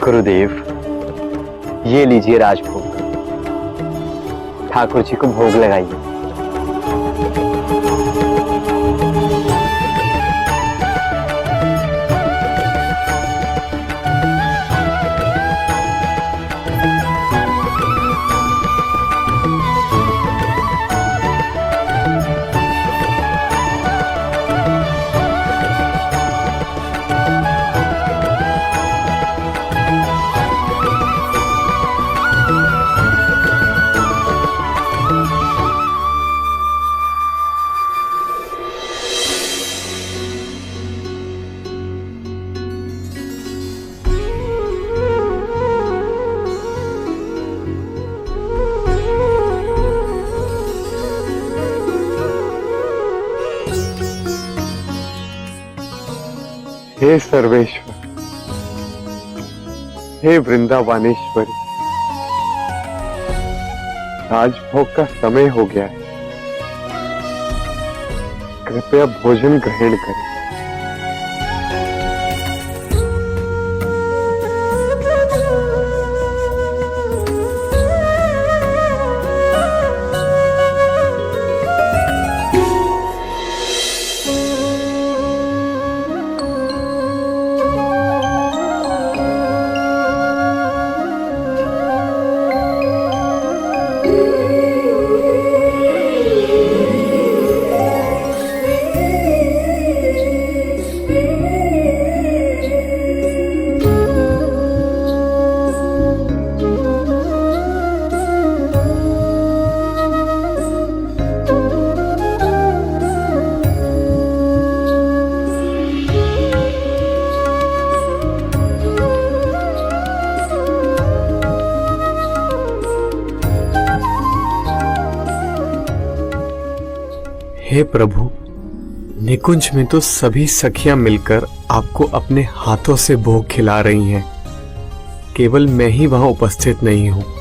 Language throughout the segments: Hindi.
गुरुदेव, ये लीजिए राजभोग, ठाकुर जी को भोग लगाइए। हे सर्वेश्वर, हे वृंदावनेश्वरी, राजभोग का समय हो गया है, कृपया भोजन ग्रहण करें। हे प्रभु, निकुंज में तो सभी सखियां मिलकर आपको अपने हाथों से भोग खिला रही हैं, केवल मैं ही वहां उपस्थित नहीं हूं।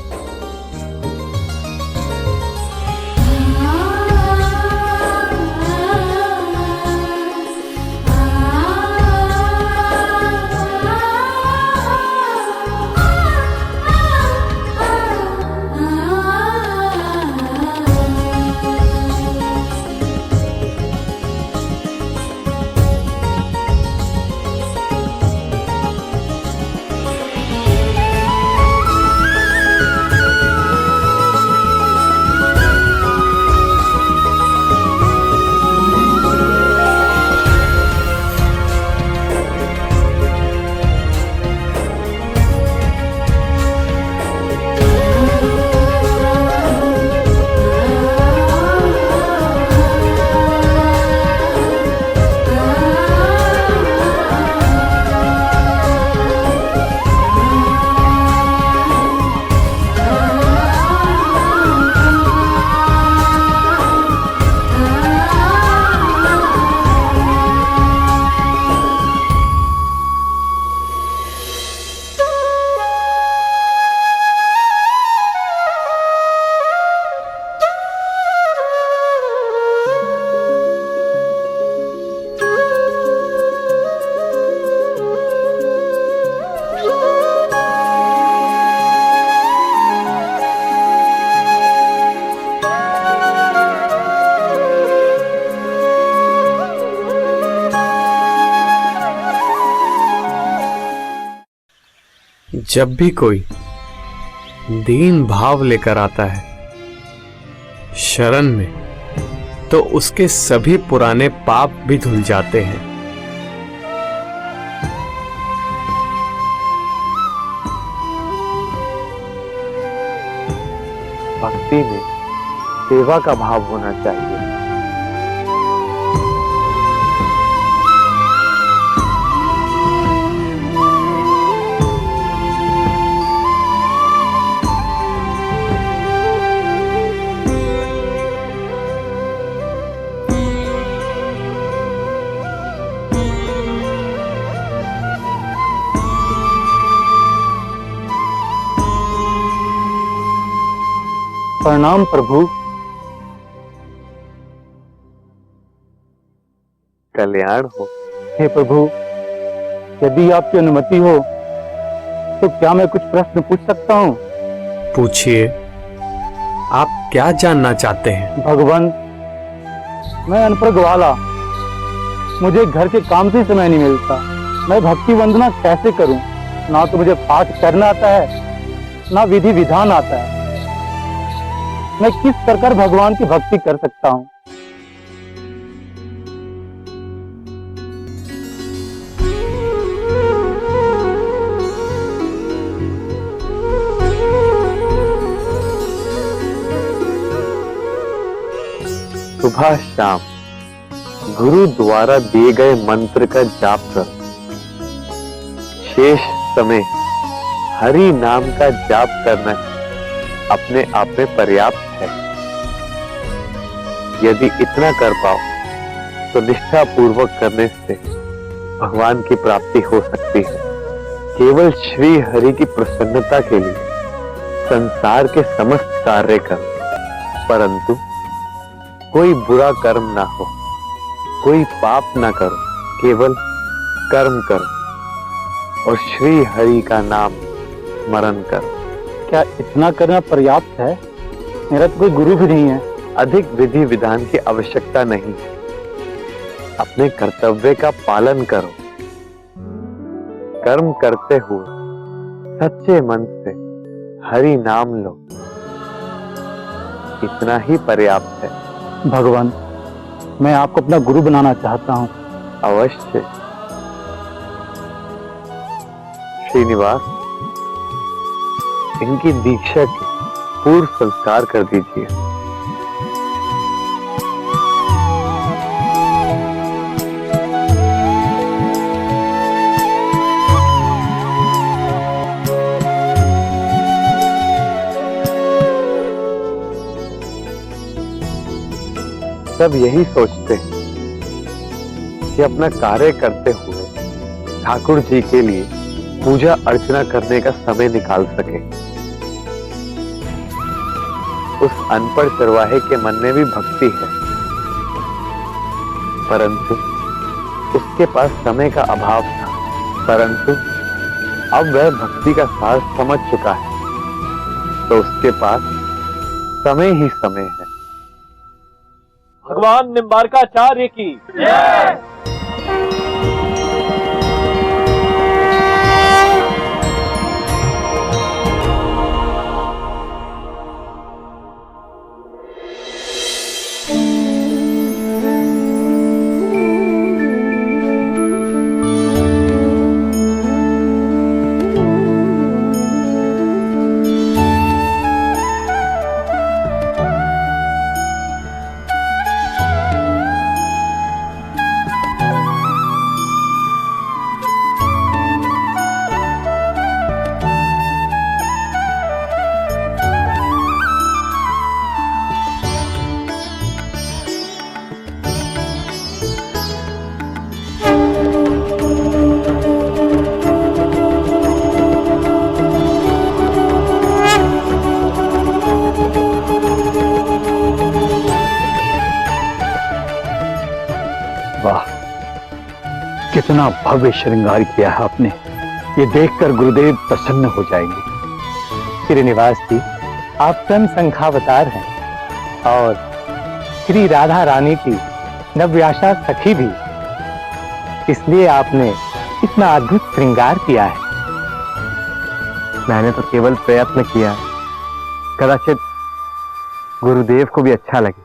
जब भी कोई दीन भाव लेकर आता है शरण में, तो उसके सभी पुराने पाप भी धुल जाते हैं। भक्ति में सेवा का भाव होना चाहिए। प्रणाम प्रभु। कल्याण हो। हे प्रभु, यदि आपकी अनुमति हो तो क्या मैं कुछ प्रश्न पूछ सकता हूँ? पूछिए, आप क्या जानना चाहते हैं? भगवान, मैं अनपढ़ ग्वाला, मुझे घर के काम से समय नहीं मिलता। मैं भक्ति वंदना कैसे करूं? ना तो मुझे पाठ करना आता है, ना विधि विधान आता है। मैं किस प्रकार भगवान की भक्ति कर सकता हूं? सुबह शाम गुरु द्वारा दिए गए मंत्र का जाप कर शेष समय हरि नाम का जाप करना अपने आप में पर्याप्त है। यदि इतना कर पाओ तो निष्ठा पूर्वक करने से भगवान की प्राप्ति हो सकती है। केवल श्री हरि की प्रसन्नता के लिए संसार के समस्त कार्य करो, परंतु कोई बुरा कर्म ना हो, कोई पाप ना करो, केवल कर्म करो और श्री हरि का नाम स्मरण करो। क्या इतना करना पर्याप्त है? मेरा तो कोई गुरु भी नहीं है। अधिक विधि विधान की आवश्यकता नहीं है। अपने कर्तव्य का पालन करो। कर्म करते हुए सच्चे मन से हरि नाम लो, इतना ही पर्याप्त है। भगवान, मैं आपको अपना गुरु बनाना चाहता हूँ। अवश्य। श्रीनिवास, इनकी दीक्षा की पूर्व संस्कार कर दीजिए। सब यही सोचते हैं कि अपना कार्य करते हुए ठाकुर जी के लिए पूजा अर्चना करने का समय निकाल सके। उस अनपढ़ चरवाहे के मन में भी भक्ति है, परंतु उसके पास समय का अभाव था। परंतु अब वह भक्ति का सार समझ चुका है, तो उसके पास समय ही समय है। भगवान निम्बारकाचार्य की जय। वाह, कितना भव्य श्रृंगार किया है आपने। ये देखकर गुरुदेव प्रसन्न हो जाएंगे। श्रीनिवास जी, आप स्वयं शंखावतार हैं और श्री राधा रानी की नव्याशा सखी भी, इसलिए आपने इतना अद्भुत श्रृंगार किया है। मैंने तो केवल प्रयत्न किया, कदाचित गुरुदेव को भी अच्छा लगे।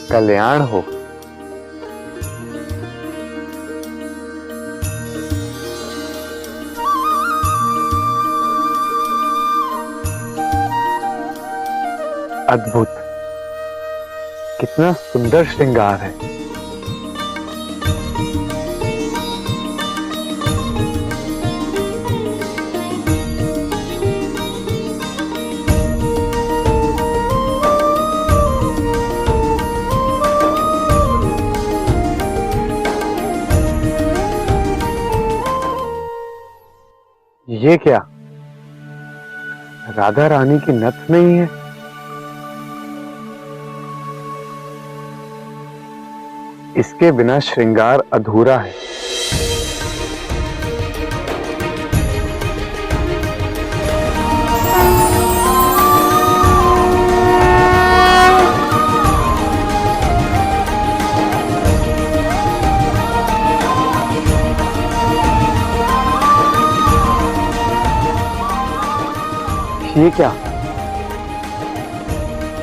कल्याण हो। अद्भुत, कितना सुंदर श्रृंगार है। ये क्या, राधा रानी की नथ नहीं है? इसके बिना श्रृंगार अधूरा है। ये क्या,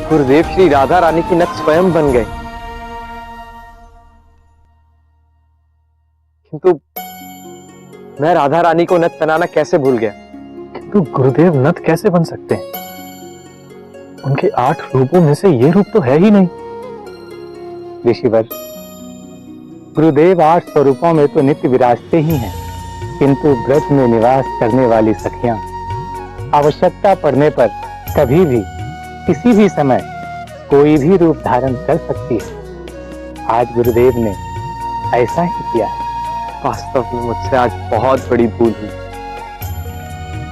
गुरुदेव श्री राधा रानी की नथ स्वयं बन गए। किंतु मैं राधा रानी को नथ बनाना कैसे भूल गया। किंतु गुरुदेव नथ कैसे बन सकते हैं? उनके 8 रूपों में से ये रूप तो है ही नहीं। ऋषिवर, गुरुदेव 8 स्वरूपों में तो नित्य विराजते ही हैं, किंतु ब्रज में निवास करने वाली सखियां आवश्यकता पड़ने पर कभी भी किसी भी समय कोई भी रूप धारण कर सकती है। आज गुरुदेव ने ऐसा ही किया है। वास्तव में मुझसे आज बहुत बड़ी भूल हुई,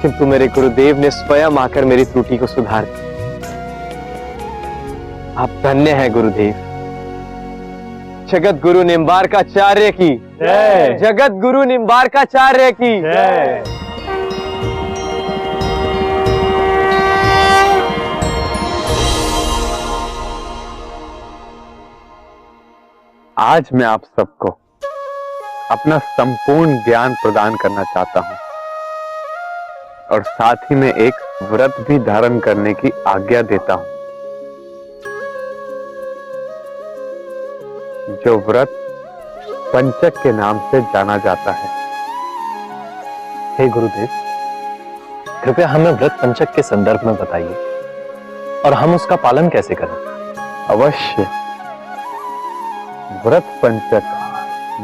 किंतु मेरे गुरुदेव ने स्वयं आकर मेरी त्रुटि को सुधार दिया। आप धन्य हैं गुरुदेव। जगत गुरु निम्बारकाचार्य की जय। जगत गुरु निम्बारकाचार्य की जय। आज मैं आप सबको अपना संपूर्ण ज्ञान प्रदान करना चाहता हूं और साथ ही में एक व्रत भी धारण करने की आज्ञा देता हूं, जो व्रत पंचक के नाम से जाना जाता है। हे गुरुदेव, कृपया हमें व्रत पंचक के संदर्भ में बताइए और हम उसका पालन कैसे करें? अवश्य। व्रत पंचक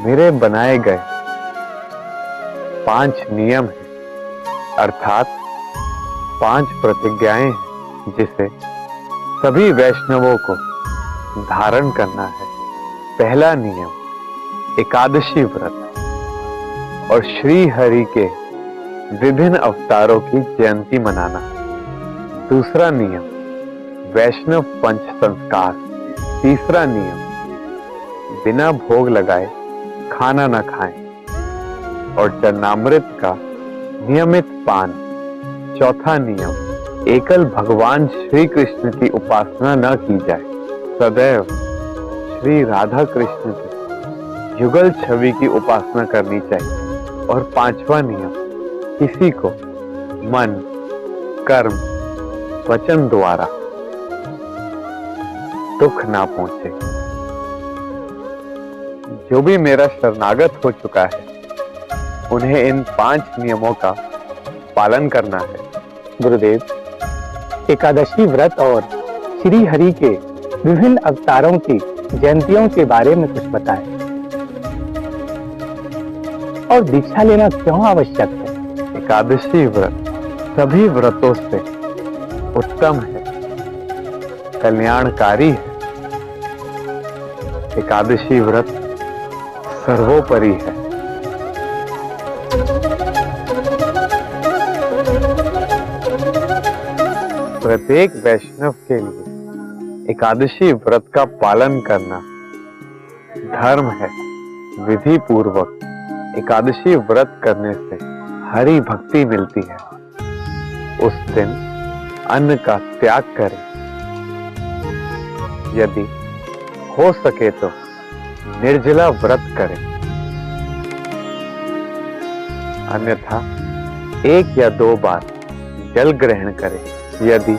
मेरे बनाए गए 5 नियम हैं, अर्थात 5 प्रतिज्ञाएं हैं, जिसे सभी वैष्णवों को धारण करना है। पहला नियम एकादशी व्रत और श्री हरि के विभिन्न अवतारों की जयंती मनाना। दूसरा नियम वैष्णव पंच संस्कार। तीसरा नियम बिना भोग लगाए खाना न खाएं और चरणामृत का नियमित पान। चौथा नियम एकल भगवान श्री कृष्ण की उपासना न की जाए, सदैव श्री राधा कृष्ण की युगल छवि की उपासना करनी चाहिए। और 5वां नियम किसी को मन, कर्म, वचन द्वारा दुख ना पहुंचे। जो भी मेरा शरणागत हो चुका है, उन्हें इन 5 नियमों का पालन करना है। गुरुदेव, एकादशी व्रत और श्री हरि के विभिन्न अवतारों की जयंतियों के बारे में कुछ बताएं और दीक्षा लेना क्यों आवश्यक है? एकादशी व्रत सभी व्रतों से उत्तम है, कल्याणकारी है। एकादशी व्रत सर्वोपरि है। प्रत्येक वैष्णव के लिए एकादशी व्रत का पालन करना धर्म है। विधि पूर्वक एकादशी व्रत करने से हरि भक्ति मिलती है। उस दिन अन्न का त्याग करें। यदि हो सके तो निर्जला व्रत करें, अन्यथा 1 या 2 बार जल ग्रहण करें। यदि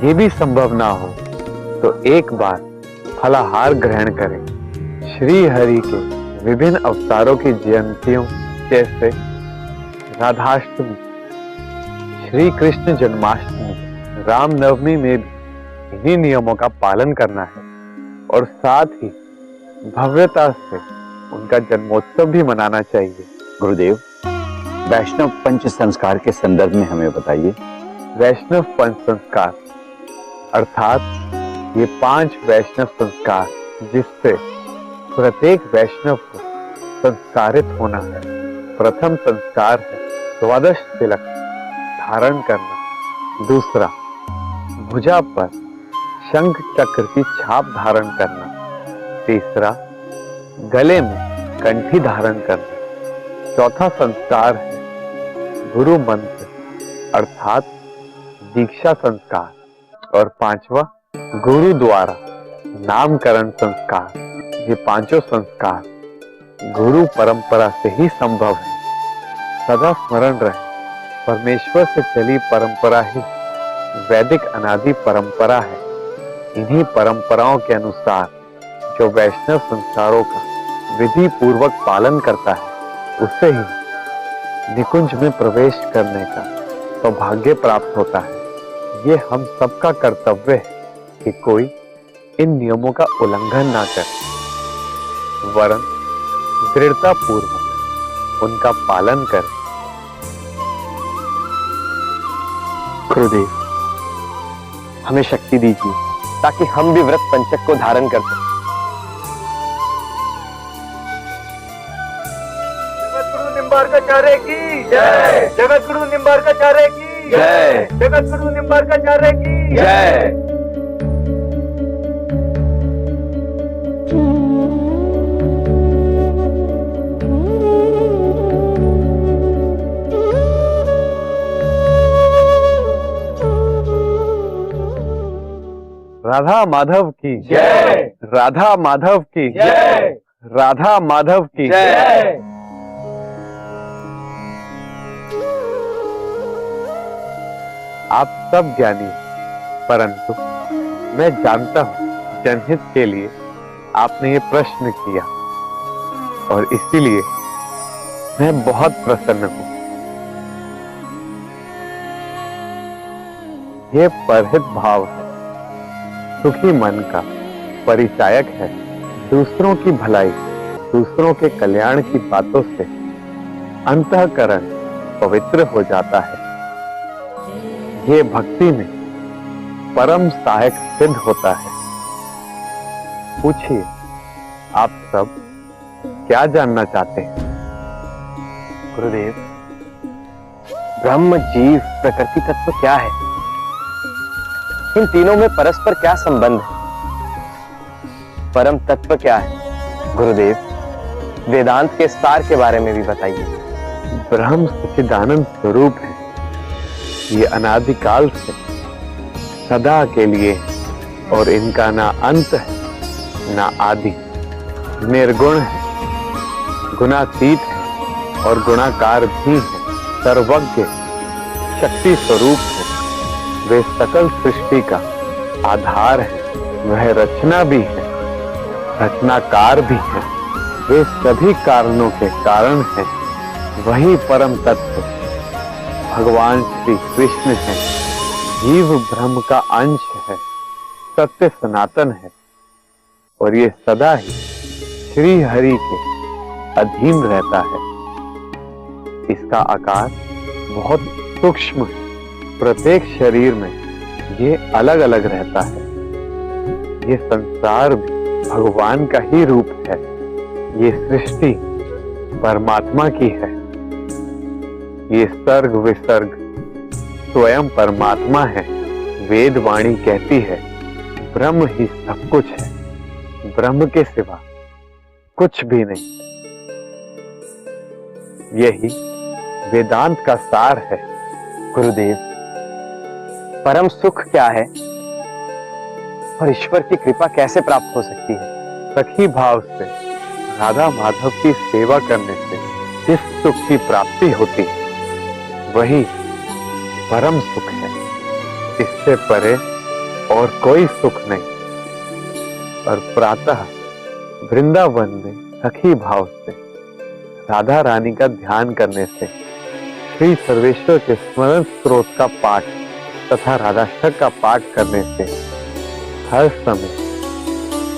ये भी संभव ना हो तो 1 बार फलाहार ग्रहण करें। श्री हरि के विभिन्न अवतारों की जयंतियों जैसे राधाष्टमी, श्री कृष्ण जन्माष्टमी, रामनवमी में भी इन्हीं नियमों का पालन करना है और साथ ही भव्यता से उनका जन्मोत्सव भी मनाना चाहिए। गुरुदेव, वैष्णव पंच संस्कार के संदर्भ में हमें बताइए। वैष्णव पंच संस्कार अर्थात ये 5 वैष्णव संस्कार जिससे प्रत्येक वैष्णव को संस्कारित होना है। प्रथम संस्कार है द्वादश तिलक धारण करना। दूसरा, भुजा पर शंख चक्र की छाप धारण करना। तीसरा, गले में कंठी धारण करना। चौथा संस्कार है गुरु मंत्र अर्थात दीक्षा संस्कार। और पांचवा, गुरु द्वारा नामकरण संस्कार। ये पांचों संस्कार गुरु परंपरा से ही संभव है। सदा स्मरण रहे, परमेश्वर से चली परंपरा ही वैदिक अनादि परंपरा है। इन्हीं परंपराओं के अनुसार जो वैष्णव संस्कारों का विधि पूर्वक पालन करता है, उसे ही निकुंज में प्रवेश करने का सौभाग्य प्राप्त होता है। ये हम सबका कर्तव्य है कि कोई इन नियमों का उल्लंघन ना करे, वरन दृढ़ता पूर्वक उनका पालन करे। गुरुदेव, हमें शक्ति दीजिए ताकि हम भी व्रत पंचक को धारण कर सकें। जगत गुरु निम्बार्काचार्य की जय। जगत गुरु निम्बार्काचार्य की जय। जगत गुरु निम्बार्काचार्य की जय। राधा माधव की जय। राधा माधव की जय। राधा माधव की जय। आप सब ज्ञानी हैं, परंतु मैं जानता हूं जनहित के लिए आपने ये प्रश्न किया और इसीलिए मैं बहुत प्रसन्न हूं। ये परहित भाव है, सुखी मन का परिचायक है। दूसरों की भलाई, दूसरों के कल्याण की बातों से अंतःकरण पवित्र हो जाता है। ये भक्ति में परम सहायक सिद्ध होता है। पूछिए, आप सब क्या जानना चाहते हैं? गुरुदेव, ब्रह्म, जीव, प्रकृति तत्व क्या है? इन तीनों में परस्पर क्या संबंध है? परम तत्व क्या है? गुरुदेव, वेदांत के सार के बारे में भी बताइए। ब्रह्म सच्चिदानंद स्वरूप है। ये अनादिकाल से सदा के लिए है और इनका ना अंत है ना आदि। निर्गुण है, गुणातीत है और गुणाकार भी है। सर्वज्ञ, शक्ति स्वरूप है। वे सकल सृष्टि का आधार है। वह रचना भी है, रचनाकार भी है। वे सभी कारणों के कारण हैं। वही परम तत्व भगवान श्री कृष्ण है। जीव ब्रह्म का अंश है, सत्य सनातन है और ये सदा ही श्री हरि के अधीन रहता है। इसका आकार बहुत सूक्ष्म है। प्रत्येक शरीर में ये अलग अलग रहता है। ये संसार भी भगवान का ही रूप है। ये सृष्टि परमात्मा की है। ये सर्ग विसर्ग स्वयं परमात्मा है। वेद वाणी कहती है, ब्रह्म ही सब कुछ है। ब्रह्म के सिवा कुछ भी नहीं। यही वेदांत का सार है। गुरुदेव, परम सुख क्या है और ईश्वर की कृपा कैसे प्राप्त हो सकती है? सखी भाव से राधा माधव की सेवा करने से जिस सुख की प्राप्ति होती है, वही परम सुख है। इससे परे और कोई सुख नहीं। और प्रातः वृंदावन में सखी भाव से राधा रानी का ध्यान करने से, श्री सर्वेश्वर के स्मरण स्त्रोत का पाठ तथा राधाष्टक का पाठ करने से, हर समय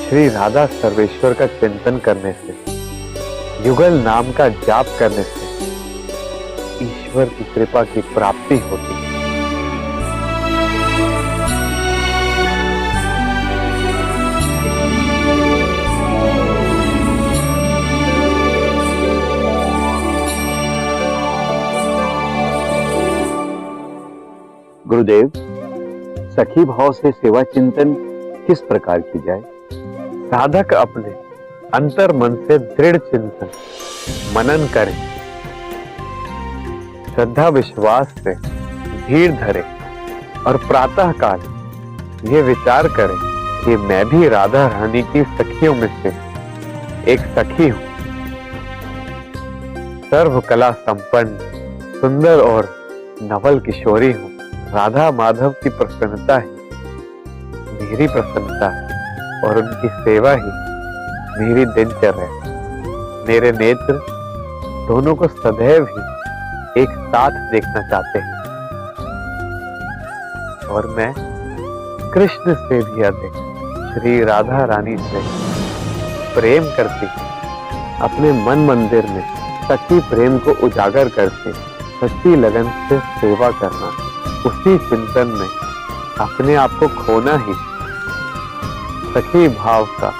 श्री राधा सर्वेश्वर का चिंतन करने से, युगल नाम का जाप करने से ईश्वर की कृपा की प्राप्ति होती है। गुरुदेव, सखी भाव से सेवा चिंतन किस प्रकार की जाए? साधक अपने अंतर मन से दृढ़ चिंतन मनन करे, श्रद्धा विश्वास से धीर धरे और प्रातः काल ये विचार करे कि मैं भी राधा रानी की सखियों में से एक सखी हूं। सर्व कला संपन्न सुंदर और नवल किशोरी हूं। राधा माधव की प्रसन्नता ही मेरी प्रसन्नता है और उनकी सेवा ही मेरी दिनचर्या है। मेरे नेत्र दोनों को सदैव ही एक साथ देखना चाहते हैं और मैं कृष्ण से भी अधिक श्री राधा रानी से प्रेम करती अपने मन मंदिर में सच्ची प्रेम को उजागर करके सच्ची लगन से सेवा करना, उसी चिंतन में अपने आप को खोना ही सखी भाव का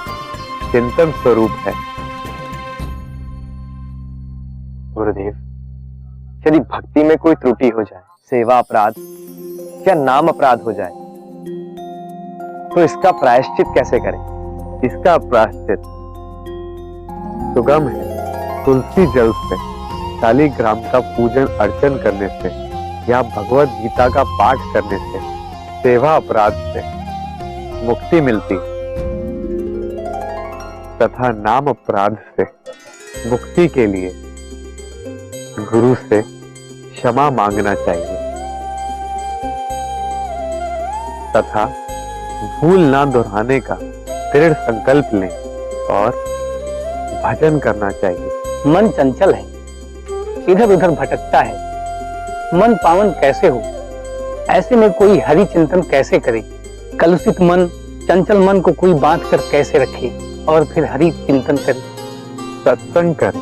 चिंतन स्वरूप है। गुरुदेव, यदि भक्ति में कोई त्रुटि हो जाए, सेवा अपराध या नाम अपराध हो जाए, तो इसका प्रायश्चित कैसे करें? इसका प्रायश्चित सुगम है। तुलसी जल से शालिग्राम का पूजन अर्चन करने से या भगवत गीता का पाठ करने से सेवा अपराध से मुक्ति मिलती तथा नाम अपराध से मुक्ति के लिए गुरु से क्षमा मांगना चाहिए तथा भूल ना दोहराने का दृढ़ संकल्प लें और भजन करना चाहिए। मन चंचल है, इधर उधर भटकता है, मन पावन कैसे हो? ऐसे में कोई हरि चिंतन कैसे करे? कलुषित मन, चंचल मन को कोई बांध कर कैसे रखे और फिर हरि चिंतन करे? सत्संग करें,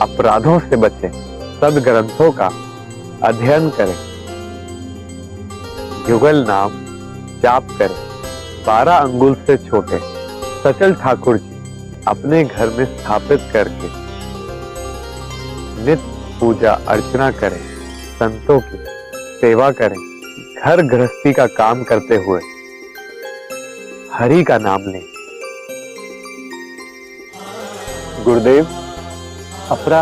अपराधों से बचें, सद्ग्रंथों का अध्ययन करें, युगल नाम जाप करें। 12 अंगुल से छोटे सचल ठाकुर जी अपने घर में स्थापित करके नित्य पूजा अर्चना करें, संतों की सेवा करें, घर गृहस्थी का काम करते हुए हरि का नाम लें। गुरुदेव, अपरा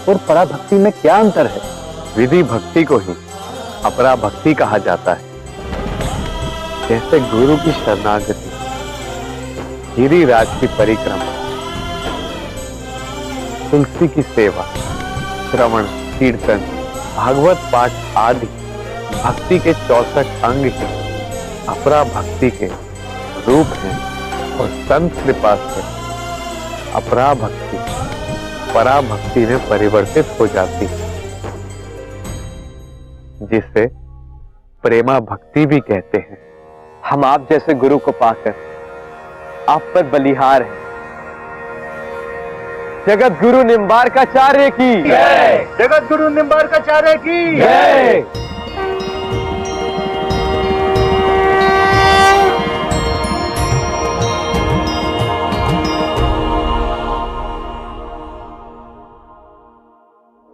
और परा भक्ति में क्या अंतर है? विधि भक्ति को ही अपरा भक्ति कहा जाता है। जैसे गुरु की शरणागति, गिरिराज की परिक्रमा, तुलसी की सेवा, श्रवण, कीर्तन, भागवत पाठ आदि भक्ति के 64 अंग ही अपरा भक्ति के रूप हैं और संत कृपा से अपरा भक्ति परा भक्ति में परिवर्तित हो जाती है, जिसे प्रेमा भक्ति भी कहते हैं। हम आप जैसे गुरु को पाकर आप पर बलिहार हैं। जगत गुरु निम्बारकाचार्य की जय। जगत गुरु निम्बारकाचार्य की जय।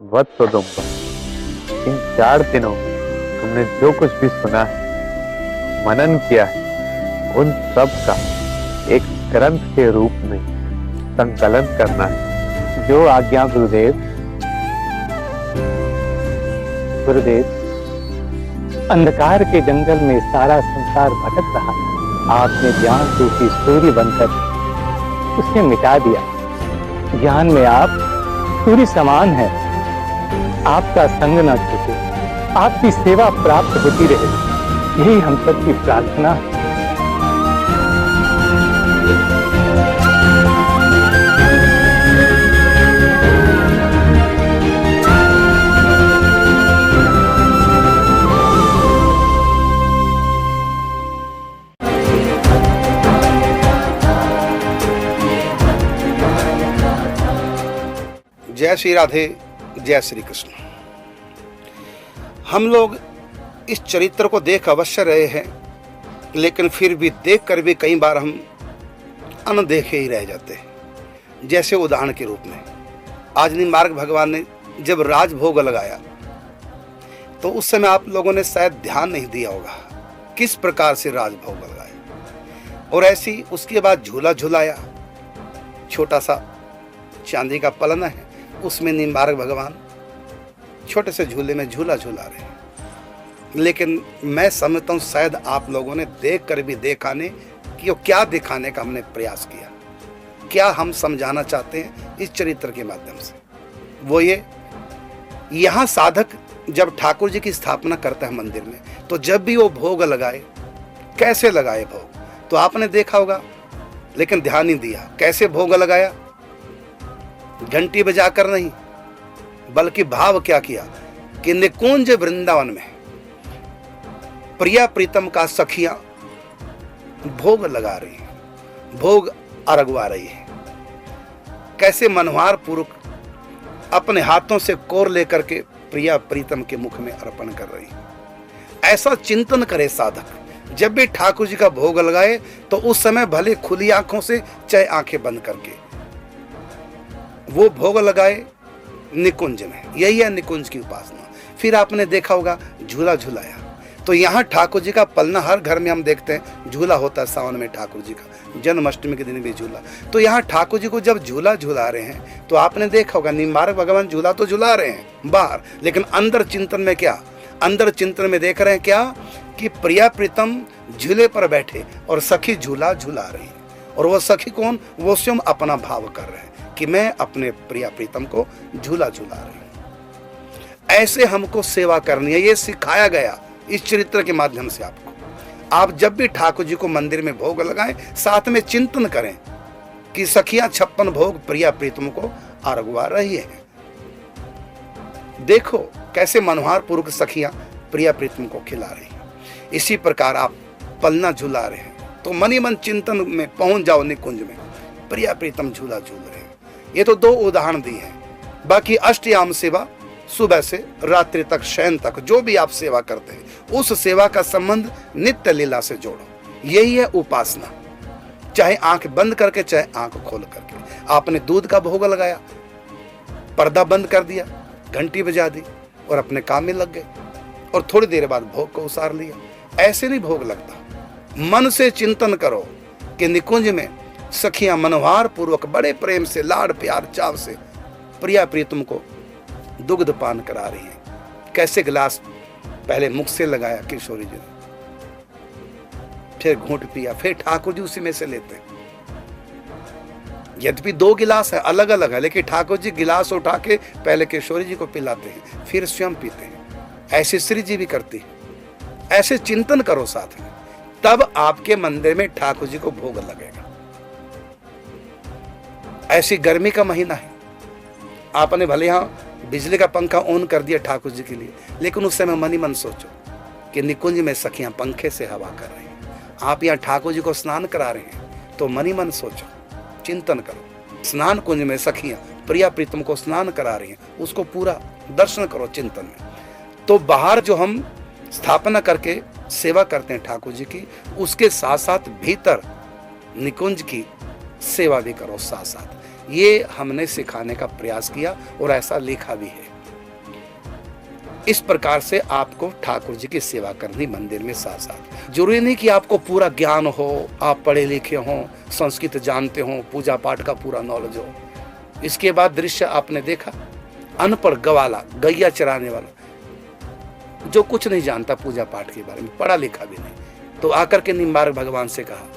वत्सोदुम्बर, इन 4 दिनों में तुमने जो कुछ भी सुना है, मनन किया है, उन सब का एक ग्रंथ के रूप में संकलन करना है। जो आज्ञा गुरुदेव। गुरुदेव, अंधकार के जंगल में सारा संसार भटक रहा है, आपने ज्ञान रूपी सूर्य बनकर उसे मिटा दिया। ज्ञान में आप सूर्य समान हैं। आपका संग न छूटे, आपकी सेवा प्राप्त होती रहे, यही हम सबकी प्रार्थना है। जय श्री राधे, जय श्री कृष्ण। हम लोग इस चरित्र को देख अवश्य रहे हैं, लेकिन फिर भी देख कर भी कई बार हम अनदेखे ही रह जाते हैं। जैसे उदाहरण के रूप में आज निम्बार्क भगवान ने जब राजभोग लगाया, तो उस समय आप लोगों ने शायद ध्यान नहीं दिया होगा किस प्रकार से राजभोग लगाए। और ऐसी उसके बाद झूला झुलाया, छोटा सा चांदी का पलना है, उसमें निम्बार्क भगवान छोटे से झूले में झूला झूला रहे हैं। लेकिन मैं समझता हूँ शायद आप लोगों ने देख कर भी दिखाने कि वो क्या दिखाने का हमने प्रयास किया, क्या हम समझाना चाहते हैं इस चरित्र के माध्यम से। वो ये, यहाँ साधक जब ठाकुर जी की स्थापना करता है मंदिर में, तो जब भी वो भोग लगाए, कैसे लगाए भोग तो आपने देखा होगा, लेकिन ध्यान नहीं दिया। कैसे भोग लगाया? घंटी बजाकर नहीं, बल्कि भाव क्या किया कि निकुंज वृंदावन में प्रिया प्रीतम का सखियां भोग लगा रही है, भोग अरगवा रही है। कैसे मनोहार पूर्वक अपने हाथों से कोर लेकर के प्रिया प्रीतम के मुख में अर्पण कर रही है। ऐसा चिंतन करे साधक, जब भी ठाकुर जी का भोग लगाए तो उस समय भले खुली आंखों से चाहे आंखें बंद करके वो भोग लगाए निकुंज में। यही है निकुंज की उपासना। फिर आपने देखा होगा झूला झुलाया, तो यहाँ ठाकुर जी का पलना हर घर में हम देखते हैं झूला होता है सावन में ठाकुर जी का, जन्माष्टमी के दिन भी झूला। तो यहाँ ठाकुर जी को जब झूला झूला रहे हैं तो आपने देखा होगा निम्बार्क भगवान झूला तो झूला रहे हैं बाहर, लेकिन अंदर चिंतन में क्या, अंदर चिंतन में देख रहे हैं क्या कि प्रिया प्रीतम झूले पर बैठे और सखी झूला झूला रही है। और वो सखी कौन? वो स्वयं अपना भाव कर रहे हैं कि मैं अपने प्रिया प्रीतम को झूला झूला रही हूं। ऐसे हमको सेवा करनी है, ये सिखाया गया इस चरित्र के माध्यम से आपको। आप जब भी ठाकुर जी को मंदिर में भोग लगाएं, साथ में चिंतन करें कि सखियां 56 भोग प्रिया प्रीतम को अरगवा रही है। देखो कैसे मनोहार पूर्वक सखियां प्रिया प्रीतम को खिला रही हैं। इसी प्रकार आप पलना झूला रहे हैं तो मनी मन चिंतन में पहुंच जाओ निकुंज में, प्रिया प्रीतम झूला झूल रहे हैं। ये तो 2 उदाहरण दिए हैं। बाकी अष्टयाम सेवा, सुबह से रात्रि तक शयन तक जो भी आप सेवा करते हैं, उस सेवा का संबंध नित्य लीला से जोड़ो। यही है उपासना। चाहे आंख बंद करके चाहे आंख खोल करके। आपने दूध का भोग लगाया, पर्दा बंद कर दिया, घंटी बजा दी और अपने काम में लग गए और थोड़ी देर बाद भोग को उसार लिया। ऐसे नहीं भोग लगता। मन से चिंतन करो कि निकुंज में सखियां मनोहार पूर्वक बड़े प्रेम से, लाड़ प्यार चाव से प्रिया प्रीतम को दुग्ध पान करा रही हैं। कैसे गिलास पहले मुख से लगाया किशोरी जी ने, फिर घूंट पिया, फिर ठाकुर जी उसी में से लेते हैं। यद्यपि 2 गिलास है, अलग अलग है, लेकिन ठाकुर जी गिलास उठा के पहले किशोरी जी को पिलाते हैं, फिर स्वयं पीते हैं। ऐसे श्री जी भी करती है। ऐसे चिंतन करो साथ में, तब आपके मंदिर में ठाकुर जी को भोग लगेगा। ऐसी गर्मी का महीना है, आपने भले यहाँ बिजली का पंखा ऑन कर दिया ठाकुर जी के लिए, लेकिन उस समय मन ही मन सोचो कि निकुंज में सखियां पंखे से हवा कर रही हैं। आप यहाँ ठाकुर जी को स्नान करा रहे हैं तो मन ही मन सोचो, चिंतन करो। स्नान कुंज में सखियां प्रिया प्रीतम को स्नान करा रही हैं, उसको पूरा दर्शन करो चिंतन में। तो बाहर जो हम स्थापना करके सेवा करते हैं ठाकुर जी की, उसके साथ साथ भीतर निकुंज की सेवा भी करो साथ साथ। ये हमने सिखाने का प्रयास किया और ऐसा लिखा भी है। इस प्रकार से आपको ठाकुर जी की सेवा करनी मंदिर में साथ साथ। जरूरी नहीं कि आपको पूरा ज्ञान हो, आप पढ़े लिखे हों, संस्कृत जानते हों, पूजा पाठ का पूरा नॉलेज हो। इसके बाद दृश्य आपने देखा, अनपढ़ गवाला, गैया चराने वाला, जो कुछ नहीं जानता पूजा पाठ के बारे में, पढ़ा लिखा भी नहीं, तो आकर के निम्बार्क भगवान से कहा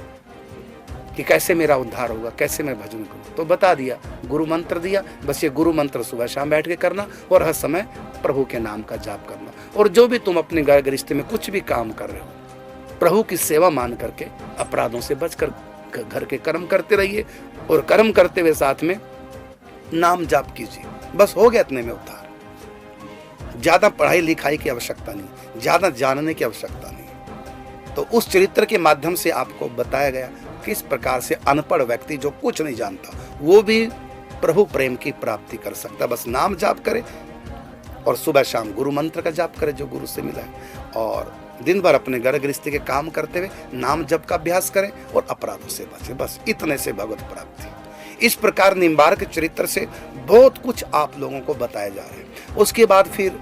कि कैसे मेरा उद्धार होगा, कैसे मैं भजन करूं। तो बता दिया, गुरु मंत्र दिया। बस ये गुरु मंत्र सुबह शाम बैठ के करना और हर समय प्रभु के नाम का जाप करना। और जो भी तुम अपने घर गृहस्थी में कुछ भी काम कर रहे हो, प्रभु की सेवा मान करके अपराधों से बचकर घर के कर्म करते रहिए और कर्म करते हुए साथ में नाम जाप कीजिए। बस हो गया इतने में उद्धार। ज्यादा पढ़ाई लिखाई की आवश्यकता नहीं, ज्यादा जानने की आवश्यकता नहीं। तो उस चरित्र के माध्यम से आपको बताया गया किस प्रकार से अनपढ़ व्यक्ति जो कुछ नहीं जानता वो भी प्रभु प्रेम की प्राप्ति कर सकता। बस नाम जाप करे और सुबह शाम गुरु मंत्र का जाप करे जो गुरु से मिला है, और दिन भर अपने घर गृहस्थी के काम करते हुए नाम जप का अभ्यास करें और अपराधों से बचे। बस इतने से भगवत प्राप्ति। इस प्रकार निम्बार्क चरित्र से बहुत कुछ आप लोगों को बताया जा रहा है। उसके बाद फिर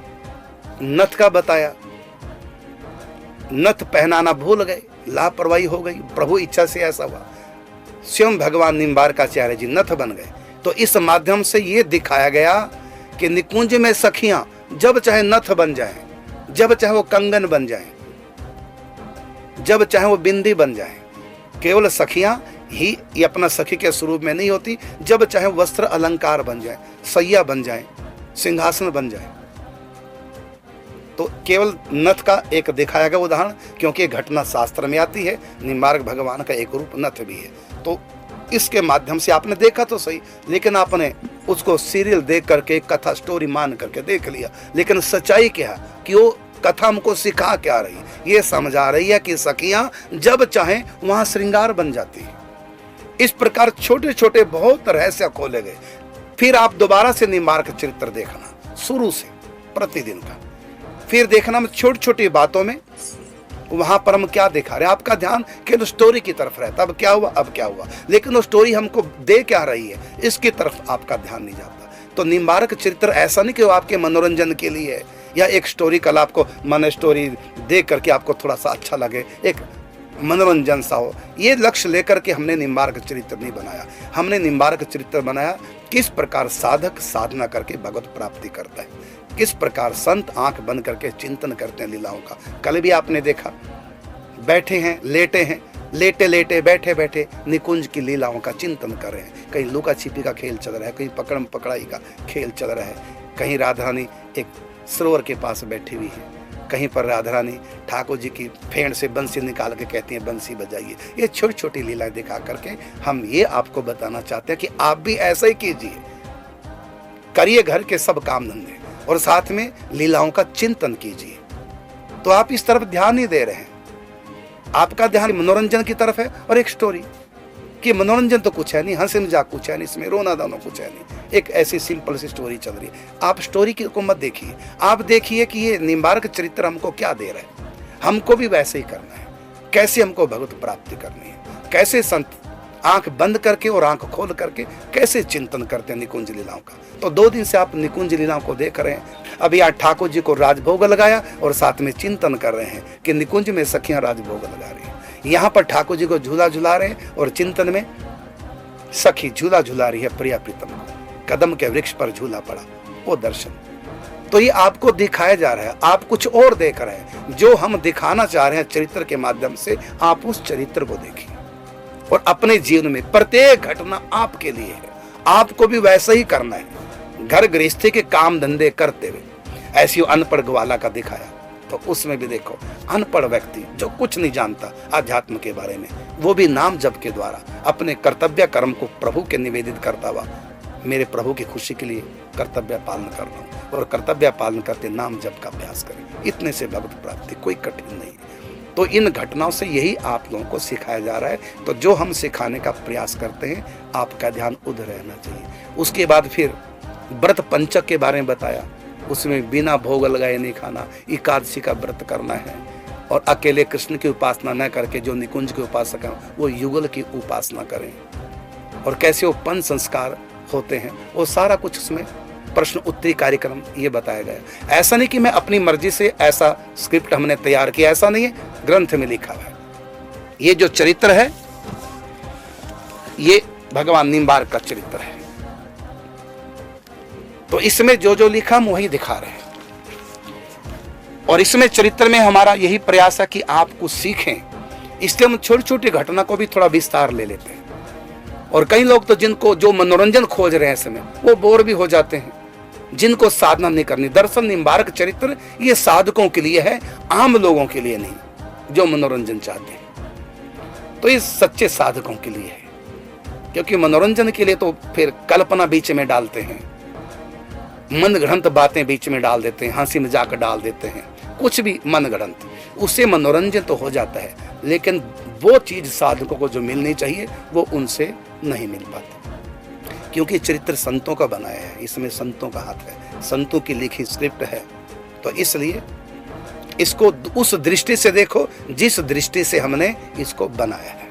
नथ का बताया, नथ पहनाना भूल गए, लापरवाही हो गई, प्रभु इच्छा से ऐसा हुआ, स्वयं भगवान निम्बारकाचार्य जी नथ बन गए। तो इस माध्यम से ये दिखाया गया कि निकुंज में सखियां जब चाहे नथ बन जाएं, जब चाहे वो कंगन बन जाएं, जब चाहे वो बिंदी बन जाएं, केवल सखियां ही ये अपना सखी के स्वरूप में नहीं होती, जब चाहे वस्त्र अलंकार बन जाए, सैया बन जाए, सिंहासन बन जाए। तो केवल नथ का एक दिखाया गया उदाहरण, क्योंकि घटना शास्त्र में आती है, निम्बार्क भगवान का एक रूप नथ भी है। तो इसके माध्यम से आपने देखा तो सही, लेकिन आपने उसको सीरियल देख करके, कथा स्टोरी मान करके देख लिया, लेकिन सच्चाई क्या है कि वो कथा हमको सिखा क्या रही है? ये समझा रही है कि सखियां जब चाहें वहां श्रृंगार बन जाती है। इस प्रकार छोटे छोटे बहुत रहस्य खोले गए। फिर आप दोबारा से निम्बार्क चरित्र देखना शुरू से प्रतिदिन का, फिर देखना में छोटी छोटी बातों में वहां पर हम क्या दिखा रहे हैं। आपका ध्यान केवल स्टोरी की तरफ रहता, अब क्या हुआ, अब क्या हुआ, लेकिन वो स्टोरी हमको दे क्या रही है, इसकी तरफ आपका ध्यान नहीं जाता। तो निम्बार्क चरित्र ऐसा नहीं कि वो आपके मनोरंजन के लिए है, या एक स्टोरी कल आपको मन स्टोरी देख करके आपको थोड़ा सा अच्छा लगे, एक मनोरंजन सा हो, ये लक्ष्य लेकर के हमने निम्बार्क चरित्र नहीं बनाया। हमने निम्बार्क चरित्र बनाया किस प्रकार साधक साधना करके भगवत प्राप्ति करता है, किस प्रकार संत आंख बंद करके चिंतन करते हैं लीलाओं का। कल भी आपने देखा, बैठे हैं, लेटे हैं, लेटे लेटे बैठे बैठे निकुंज की लीलाओं का चिंतन कर रहे हैं। कहीं लुका छिपी का खेल चल रहा है, कहीं पकड़म पकड़ाई का खेल चल रहा है, कहीं राधा रानी एक सरोवर के पास बैठी हुई है, कहीं पर राधा रानी ठाकुर जी की फेंड से बंसी निकाल के कहती हैं बंसी बजाइए। ये छोटी छोटी लीलाएं दिखा करके हम ये आपको बताना चाहते हैं कि आप भी ऐसा ही कीजिए, करिए घर के सब काम धंधे और साथ में लीलाओं का चिंतन कीजिए। तो आप इस तरफ ध्यान नहीं दे रहे हैं, आपका ध्यान मनोरंजन की तरफ है और एक स्टोरी कि मनोरंजन तो कुछ है नहीं, हंसी मजाक कुछ है नहीं, इसमें रोना धोना कुछ है नहीं, एक ऐसी सिंपल सी स्टोरी चल रही है। आप स्टोरी को मत देखिए, आप देखिए कि ये निम्बार्क चरित्र हमको क्या दे रहा है। हमको भी वैसे ही करना है, कैसे हमको भगवत प्राप्ति करनी है, कैसे संत आंख बंद करके और आंख खोल करके कैसे चिंतन करते हैं निकुंज लीलाओं का। तो 2 दिन से आप निकुंज लीलाओं को देख रहे हैं। अभी आज ठाकुर जी को राजभोग लगाया और साथ में चिंतन कर रहे हैं कि निकुंज में सखियां राजभोग लगा रही हैं। यहाँ पर ठाकुर जी को झूला झुला रहे हैं और चिंतन में सखी झूला झुला रही है प्रिया प्रीतम को। कदम के वृक्ष पर झूला पड़ा, वो दर्शन। तो ये आपको दिखाया जा रहा है, आप कुछ और देख रहे हैं। जो हम दिखाना चाह रहे हैं चरित्र के माध्यम से, आप उस चरित्र को देखिए और अपने जीवन में प्रत्येक घटना आपके लिए है, आपको भी वैसा ही करना है। घर गृहस्थी के काम धंधे करते हुए ऐसी अनपढ़ ग्वाला का दिखाया, तो उसमें भी देखो अनपढ़ व्यक्ति जो कुछ नहीं जानता आध्यात्म के बारे में, वो भी नाम जप के द्वारा अपने कर्तव्य कर्म को प्रभु के निवेदित करता हुआ मेरे प्रभु की खुशी के लिए कर्तव्य पालन कर रहा हूँ, और कर्तव्य पालन करते नाम जप का अभ्यास करें। इतने से भगवत प्राप्ति कोई कठिन नहीं है। तो इन घटनाओं से यही आप लोगों को सिखाया जा रहा है। तो जो हम सिखाने का प्रयास करते हैं, आपका ध्यान उधर रहना चाहिए। उसके बाद फिर व्रत पंचक के बारे में बताया, उसमें बिना भोग लगाए नहीं खाना, एकादशी का व्रत करना है, और अकेले कृष्ण की उपासना न करके जो निकुंज के उपासक हैं वो युगल की उपासना करें, और कैसे वो पंच संस्कार होते हैं, वो सारा कुछ उसमें प्रश्न उत्तरी कार्यक्रम ये बताया गया। ऐसा नहीं कि मैं अपनी मर्जी से ऐसा स्क्रिप्ट हमने तैयार किया, ऐसा नहीं है, ग्रंथ में लिखा है। ये जो चरित्र है ये भगवान निम्बार्क का चरित्र है। तो इसमें जो जो लिखा हम वही दिखा रहे हैं, और इसमें चरित्र में हमारा यही प्रयास है कि आप कुछ सीखें। इसलिए हम छोटी छोटी घटना को भी थोड़ा विस्तार ले लेते हैं। और कई लोग तो जिनको जो मनोरंजन खोज रहे हैं समय, वो बोर भी हो जाते हैं, जिनको साधना नहीं करनी। दरअसल निम्बार्क चरित्र ये साधकों के लिए है, आम लोगों के लिए नहीं, जो मनोरंजन चाहते हैं। तो ये सच्चे साधकों के लिए है, क्योंकि मनोरंजन के लिए तो फिर कल्पना बीच में डालते हैं, मन गढ़ंत बातें बीच में डाल देते हैं, हंसी मजाक डाल देते हैं, कुछ भी मन गढ़ंत, उससे मनोरंजन तो हो जाता है, लेकिन वो चीज साधकों को जो मिलनी चाहिए वो उनसे नहीं मिल पाती। क्योंकि चरित्र संतों का बनाया है, इसमें संतों का हाथ है, संतों की लिखी स्क्रिप्ट है। तो इसलिए इसको उस दृष्टि से देखो जिस दृष्टि से हमने इसको बनाया है।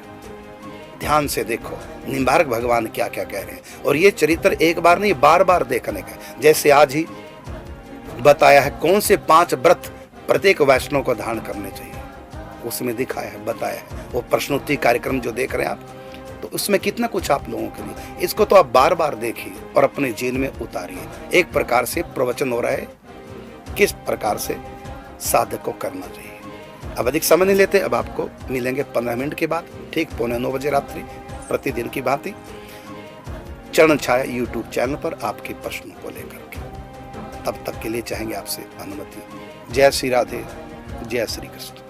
ध्यान से देखो निम्बार्क भगवान क्या क्या कह रहे हैं। और ये चरित्र एक बार नहीं, बार बार देखने का। जैसे आज ही बताया है कौन से 5 व्रत प्रत्येक वैष्णव को धारण करने चाहिए, उसमें दिखाया है, बताया है। वो प्रश्नोत्तरी कार्यक्रम जो देख रहे हैं आप, तो उसमें कितना कुछ आप लोगों के लिए, इसको तो आप बार बार देखिए और अपने जीवन में उतारिए। एक प्रकार से प्रवचन हो रहा है किस प्रकार से साधक को करना चाहिए। अब अधिक समय नहीं लेते, अब आपको मिलेंगे 15 मिनट के बाद ठीक 8:45 बजे रात्रि, प्रतिदिन की भांति चरण छाया यूट्यूब चैनल पर आपके प्रश्नों को लेकर के। तब तक के लिए चाहेंगे आपसे अनुमति। जय श्री राधे, जय श्री कृष्ण।